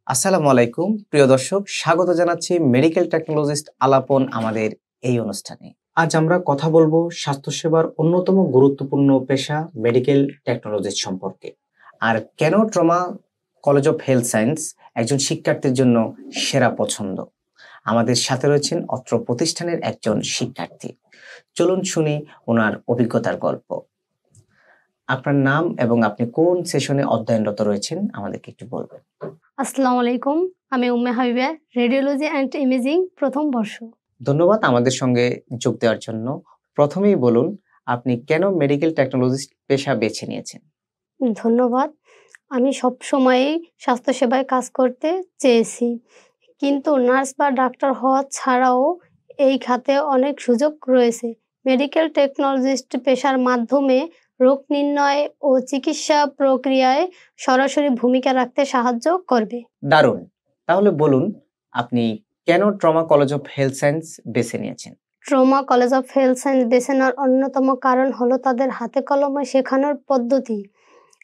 আসসালামু আলাইকুম প্রিয় দর্শক, স্বাগত জানাচ্ছি মেডিকেল টেকনোলজিস্ট আলাপন আমাদের এই অনুষ্ঠানে। আজ আমরা কথা বলবো স্বাস্থ্যসেবার অন্যতম গুরুত্বপূর্ণ পেশা মেডিকেল টেকনোলজিস্ট সম্পর্কে, আর কেন trauma college of health science একজন শিক্ষার্থীর জন্য সেরা পছন্দ। আমাদের সাথে রয়েছেন অত্র প্রতিষ্ঠানের একজন শিক্ষার্থী। চলুন শুনি ওনার অভিজ্ঞতার গল্প। আপনার নাম এবং আপনি কোন সেশনে অধ্যয়নরত রয়েছেন আমাদেরকে একটু বলবেন। আসসালামু আলাইকুম, আমি Umme Habiba, radiology and imaging প্রথম বর্ষ। ধন্যবাদ আমাদের সঙ্গে যোগ দেওয়ার জন্য। প্রথমেই বলুন, আপনি কেন মেডিকেল টেকনোলজিস্ট পেশা বেছে নিয়েছেন? ধন্যবাদ। আমি সবসময়ই স্বাস্থ্যসেবায় কাজ করতে চেয়েছি। কিন্তু নার্স বা ডাক্তার হওয়া ছাড়াও এই খাতে অনেক সুযোগ রয়েছে। মেডিকেল টেকনোলজিস্ট পেশার মাধ্যমে রোগ নির্ণয় ও চিকিৎসা প্রক্রিয়ায় সরাসরি ভূমিকা রাখতে সাহায্য করবে। দারুণ! তাহলে বলুন, আপনি কেন trauma college of health science বেছে নিয়েছেন? Trauma college of health science বেছে নেওয়ার অন্যতম কারণ হলো তাদের হাতে কলমে শেখানোর পদ্ধতি।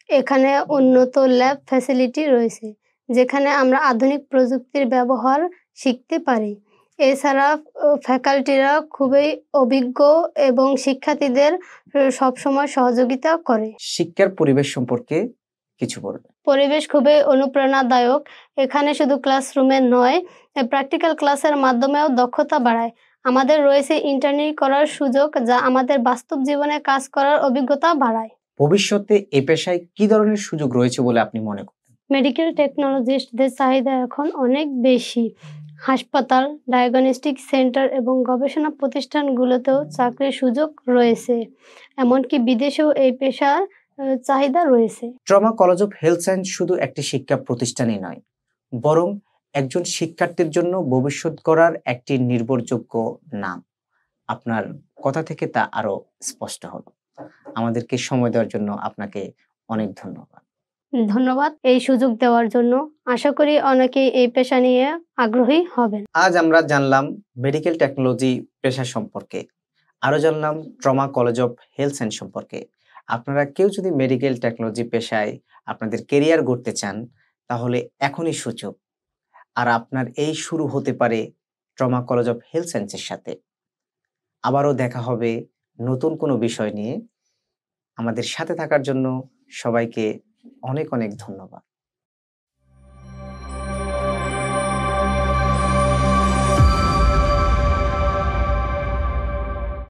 এখানে উন্নত ল্যাব ফ্যাসিলিটি রয়েছে, যেখানে আমরা আধুনিক প্রযুক্তির ব্যবহার শিখতে পারি। এছাড়া ফ্যাকাল্টিরা খুবই অভিজ্ঞ এবং শিক্ষার্থীদের সবসময় সহযোগিতা করে। শিক্ষার পরিবেশ সম্পর্কে কিছু বলবেন। পরিবেশ খুবই অনুপ্রেরণাদায়ক। এখানে শুধু ক্লাসরুমে নয়, প্র্যাকটিক্যাল ক্লাসের মাধ্যমেও দক্ষতা বাড়ায়। আমাদের রয়েছে ইন্টার্নি করার সুযোগ, যা আমাদের বাস্তব জীবনে কাজ করার অভিজ্ঞতা বাড়ায়। ভবিষ্যতে এ পেশায় কি ধরনের সুযোগ রয়েছে বলে আপনি মনে করেন? মেডিকেল টেকনোলজিস্টদের চাহিদা এখন অনেক বেশি। হাসপাতাল, ডায়াগনস্টিক সেন্টার এবং গবেষণা প্রতিষ্ঠানগুলোতেও চাকরির সুযোগ রয়েছে। এমনকি বিদেশেও এই পেশার চাহিদা রয়েছে। Trauma college of health science শুধু একটি শিক্ষা প্রতিষ্ঠানই নয়, বরং একজন শিক্ষার্থীর জন্য ভবিষ্যৎ গড়ার একটি নির্ভরযোগ্য নাম। আপনার কথা থেকে তা আরো স্পষ্ট হলো। আমাদেরকে সময় দেওয়ার জন্য আপনাকে অনেক ধন্যবাদ। ধন্যবাদ এই সুযোগ দেওয়ার জন্য। আশা করি অনেকেই এই পেশা নিয়ে আগ্রহী হবেন। আজ আমরা জানলাম মেডিকেল টেকনোলজি পেশা সম্পর্কে, আরো জানলাম trauma college of health science সম্পর্কে। আপনারা কেউ যদি মেডিকেল টেকনোলজি পেশায় আপনাদের কেরিয়ার গড়তে চান, তাহলে এখনই সুযোগ। আর আপনার এই শুরু হতে পারে ট্রমা কলেজ অফ হেলথ সায়েন্সের সাথে। আবারও দেখা হবে নতুন কোনো বিষয় নিয়ে। আমাদের সাথে থাকার জন্য সবাইকে অনেক অনেক ধন্যবাদ।